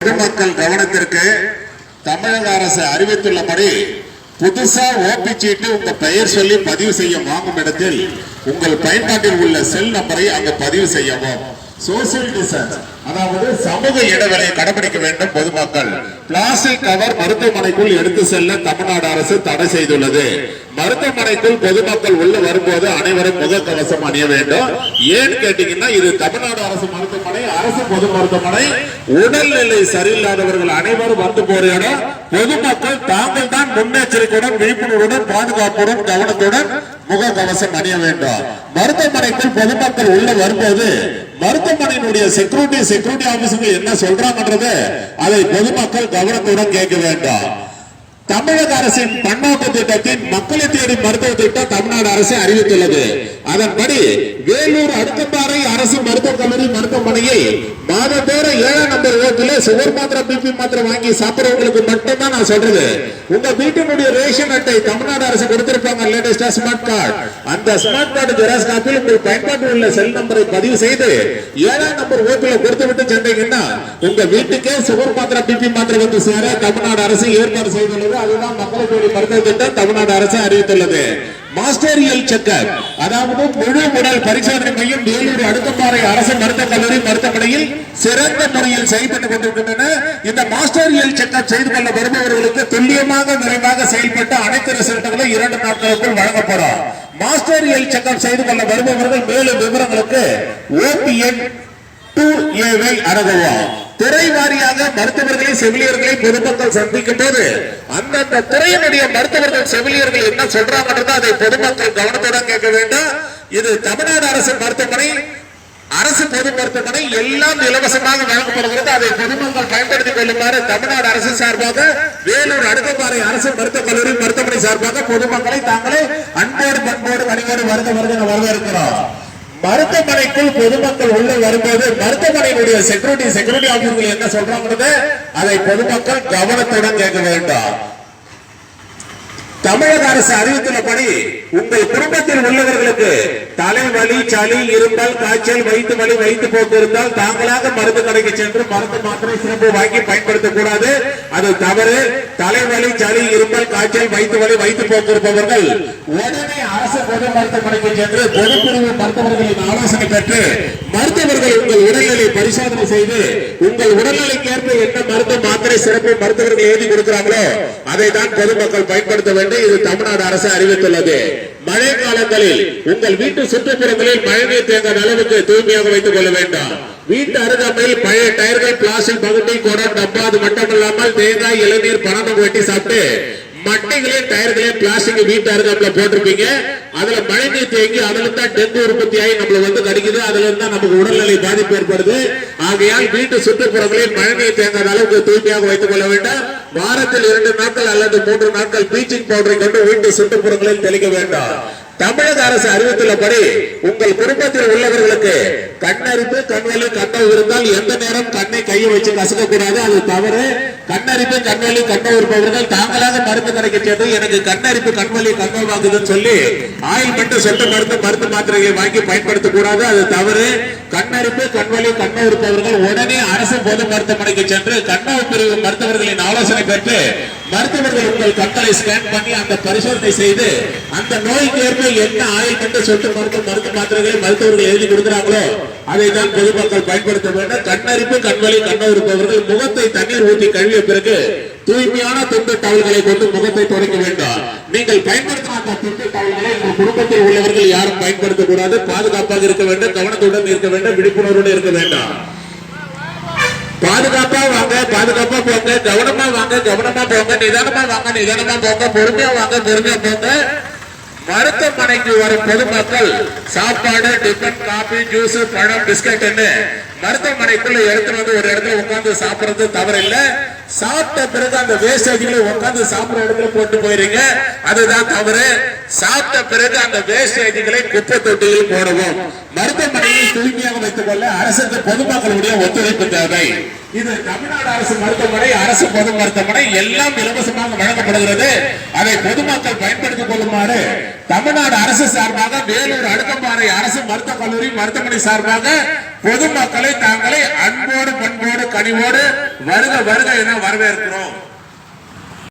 பொதுமக்கள் கவனத்திற்கு தமிழக அரசு அறிவித்துள்ளபடி புதுசா ஓபி சீட்டு உங்க பெயர் சொல்லி பதிவு செய்ய வாங்கும் இடத்தில் உங்கள் பயன்பாட்டில் உள்ள செல் நம்பரை அங்கு பதிவு செய்யவும். சோசியல் டிஸ்டன்ஸ், அதாவது சமூக இடைவெளியை கடைபிடிக்க வேண்டும். பொதுமக்கள் பிளாஸ்டிக் கவர் மருத்துவமனைக்குள் எடுத்து செல்ல தமிழ்நாடு அரசு தடை செய்துள்ளது. மருத்துவமனைக்குள் பொதுமக்கள் உள்ள வரும்போது அனைவரும் முகக்கவசம் அணிய வேண்டும். ஏன்னு கேட்டீங்கன்னா, இது தமிழ்நாடு அரசு மருத்துவமனை, அரசு பொது மருத்துவமனை. உடல்நிலை சரியில்லாதவர்கள் அனைவரும் வந்து போற இடம். பொதுமக்கள் தாங்கள் தான் முன்னெச்சரிக்கையுடன், விழிப்புணர்வுடன், பாதுகாப்புடன், கவனத்துடன் முகக்கவசம் அணிய வேண்டும். மருத்துவமனைக்குள் பொதுமக்கள் உள்ள வரும்போது மருத்துவமனையினுடைய செக்யூரிட்டி ஆபீசர்கள் என்ன சொல்றாங்கன்றது அதை பொதுமக்கள் கவனத்துடன் கேட்க வேண்டும். தமிழக அரசின் பன்னாட்டு திட்டத்தின் மக்களை தேடி மருத்துவ திட்டம் தமிழ்நாடு அரசு அறிவித்துள்ளது. அதன்படி வேலூர் அடுக்கம்பாறை அரசு மருத்துவக் கல்லூரி மருத்துவமனையை மாதந்தோறும் 7ஆம் நம்பர் ஓட்டுல சுகர் மாத்திரை, பிபி மாத்திரை வாங்கி சாப்பிடுறவங்களுக்கு மட்டும்தான் நான் சொல்றது. உங்க வீட்டினுடைய ரேஷன் அட்டை தமிழ்நாடு அரசு கொடுத்திருப்பாங்க, லேட்டஸ்டா ஸ்மார்ட் கார்டு. அந்த ஸ்மார்ட் கார்டு ஜெராக்ஸ் காப்பியில் உங்கள் பயன்பாட்டில் உள்ள செல் நம்பரை பதிவு செய்து 7ஆம் நம்பர் ஓட்டுல கொடுத்து விட்டு சென்றீங்கன்னா உங்க வீட்டுக்கே சுகர் மாத்திரை, பிபி மாத்திரை வந்து சேர தமிழ்நாடு அரசு ஏற்பாடு செய்துள்ளது. அதுதான் மக்களை தேடி மருத்துவ திட்டம் தமிழ்நாடு அரசு அறிவித்துள்ளது. மாஸ்டரியல் செக்கப், அதாவது முழு உடல் பரிசோதனை மையம் வேலூர் அடுக்கம்பாறை அரசு மருத்துவக் கல்லூரி மருத்துவமனையில் சிறந்த முறையில் செயல்பட்டுக் கொண்டிருக்கின்றன. இந்த மாஸ்டரியல் செக்கப் செய்து கொள்ள வருபவர்களுக்கு துல்லியமாக, விரைவாக செயல்பட்டு அனைத்து ரிசல்ட்டுகளும் 2 நாட்களுக்குள் வழங்கப்படும். மாஸ்டரியல் செக்கப் செய்து கொள்ள வருபவர்கள் மேலும் விவரங்களுக்கு OPN 2A அணுகுவோம். துறை வாரியாக மருத்துவர்களை, செவிலியர்களை பொதுமக்கள் சந்திக்கும் போது அந்தந்த துறையினுடைய மருத்துவர்கள், செவிலியர்கள் என்ன சொல்றாங்கன்றத அதை பொதுமக்கள் கவனத்துடன் கேட்க வேண்டும். இது தமிழ்நாடு அரசு மருத்துவமனை, அரசு பொது மருத்துவமனை எல்லாம் இலவசமாக வழங்கப்படுகிறது. அதை பொதுமக்கள் பயன்படுத்திக் கொள்ளுமாறு தமிழ்நாடு அரசு சார்பாக வேலூர் அடுக்கம்பாறை அரசு மருத்துவக் கல்லூரி மருத்துவமனை சார்பாக பொதுமக்களை தாங்களே அன்போடு, பண்போடு, கனிவோடு வரவேற்கிறோம். மருத்துவமனைக்குள் பொதுமக்கள் உள்ள வரும்போது மருத்துவமனையினுடைய செக்யூரிட்டி ஆபீசர்கள் என்ன சொல்றாங்க அதை பொதுமக்கள் கவனத்துடன் கேட்க வேண்டும். தமிழக அரசு அறிவித்துள்ளபடி உங்கள் குடும்பத்தில் உள்ளவர்களுக்கு தலைவலி, சளி, இருமல், காய்ச்சல், வயிற்று வலி, வயிற்று போக்கு இருந்தால் தாங்களாக மருந்து கடைக்கு சென்று மருந்து மாத்திரை சிறப்பு வாங்கி பயன்படுத்தக்கூடாது. அது தவறு. தலைவலி, சளி, இருமல், காய்ச்சல், வயிற்று வலி, வயிற்று போக்கு இருப்பவர்கள் உடனே அரசு பொது மருத்துவமனைக்கு சென்று பொதுப்பிரிவு மருத்துவர்களின் ஆலோசனை பெற்று மருத்துவர்கள் உங்கள் உடல்நிலை பரிசோதனை செய்து உங்கள் உடல்நிலைக்கேற்ப என்ன மருந்து மாத்திரை சிறப்பு மருத்துவர்கள் எழுதி கொடுக்கிறாங்களோ அதை தான் பொதுமக்கள் பயன்படுத்த வேண்டும். இது தமிழ்நாடு அரசு அறிவித்துள்ளது. மழை காலங்களில் உங்கள் வீட்டு சுற்றுப்புறங்களில் மழைநீர் தேங்காத அளவுக்கு தூய்மையாக வைத்துக் கொள்ள வேண்டும். வீட்டு அருகாமையில் பழைய டயர்கள், பிளாஸ்டிக் பகுதி, குடம், டப்பா, அது மட்டுமல்லாமல் தேங்காய், இளநீர், பணம் வெட்டி சாப்பிட்டு மட்டைகளே, டயர்களே, பிளாஸ்டிக் வீட்டு அருகாமையில போட்டிருப்பீங்க. அதுல மழைநீர் தேங்கி அதுல தான் டெங்கு உற்பத்தியாகி நம்மள வந்து கடிக்குது. அதுல இருந்தா நமக்கு உடல்நிலை பாதிப்பு ஏற்படுது. ஆகையால் வீட்டு சுற்றுப்புறங்களில் மழைநீர் தேங்காத அளவுக்கு தூய்மையாக வைத்துக் கொள்ள வேண்டும். வாரத்தில் 2 நாட்கள் அல்லது 3 நாட்கள் ப்ளீச்சிங் பவுடரை கொண்டு வீட்டு சுற்றுப்புறங்களில் தெளிக்க வேண்டும். தமிழக அரசு அறிவித்துள்ளபடி உங்கள் குடும்பத்தில் உள்ளவர்களுக்கு கண்ணரிப்பு, கண்வலி, கண்ணவு இருந்தால் எந்த நேரம் கண்ணை கையை வச்சு கசக்க கூடாது. அது தவறு. கண்ணரிப்பு, கண்வலி, கண்ணவு இருப்பவர்கள் தாங்களாக மருந்து கடைக்கு சென்று எனக்கு கண்ணரிப்பு, கண்வலி, கண்ணவு வாங்குதுன்னு சொல்லி ஆயில்மெண்ட், சொட்டு மருந்து மாத்திரைகளை வாங்கி பயன்படுத்த கூடாது. அது தவறு. கண்ணரிப்பு, கண்வலி, கண்ணவு இருப்பவர்கள் உடனே அரசு பொது மருத்துவமனைக்கு சென்று கண்ணவு பிரிவு மருத்துவர்களின் ஆலோசனை பெற்று மருத்துவர்கள் உங்கள் கண்களை ஸ்கேன் பண்ணி அந்த பரிசோதனை செய்து அந்த நோய்க்கு ஏற்ப என்ன ஆயில்மெண்ட், சொட்டு மருந்து மாத்திரைகளை மருத்துவர்கள் எழுதி கொடுக்கிறாங்களோ அதை தான் பொதுமக்கள் பயன்படுத்த வேண்டும். கண்ணரிப்பு, கண்வலி, கண்ணவு இருப்பவர்கள் முகத்தை தண்ணீர் ஊற்றி கழுவிய பிறகு தூய்மையான துண்டு டவல்களை கொண்டு முகத்தை துடைக்க வேண்டும். நீங்கள் பயன்படுத்தின அந்த துண்டு டவல்களை உங்கள் குடும்பத்தில் உள்ளவர்கள் யாரும் பயன்படுத்தக்கூடாது. பாதுகாப்பாக இருக்க வேண்டும், கவனத்துடன் இருக்க வேண்டும், விழிப்புணர்வுடன் இருக்க வேண்டும். பாதுகாப்பா வாங்க, பாதுகாப்பா போங்க, கவனமா வாங்க, கவனமா போங்க, நிதானமா வாங்க, நிதானமா போங்க, பொறுமையா வாங்க, பொறுமையா போங்க. மருத்துவமனைக்கு வரும் பொதுமக்கள் சாப்பாடு, டிஃபன், காபி, ஜூஸ், பழம், பிஸ்கட் மருத்துவமனைக்குள்ள எடுத்துட்டு வந்து ஒரு இடத்துல உட்கார்ந்து சாப்பிடுறது தவறில்லை. சாப்பிட்ட பிறகு அந்த வேஸ்டேஜ்களை உட்கார்ந்து சாப்பிடுற இடத்துல போட்டு போயிருங்க, அதுதான் தவறு. சாப்பிட்ட பிறகு அந்த வேஸ்டேஜ்களை குப்பை தொட்டியில் போடுவோம். மருத்துவமனையை தூய்மையாக வைத்துக் கொள்ள அரசுக்கு பொதுமக்களுடைய ஒத்துழைப்பு தேவை. இது தமிழ்நாடு அரசு மருத்துவமனை, அரசு பொது மருத்துவமனை எல்லாம் இலவசமாக வழங்கப்படுகிறது. அதை பொதுமக்கள் பயன்படுத்திக் கொள்ளுமாறு தமிழ்நாடு அரசு சார்பாக வேலூர் அடுக்கம்பாறை அரசு மருத்துவக் கல்லூரி மருத்துவமனை சார்பாக பொதுமக்களை தாங்களை அன்போடு பண்போடு கனிவோடு வருக வருக என வரவேற்கிறோம்.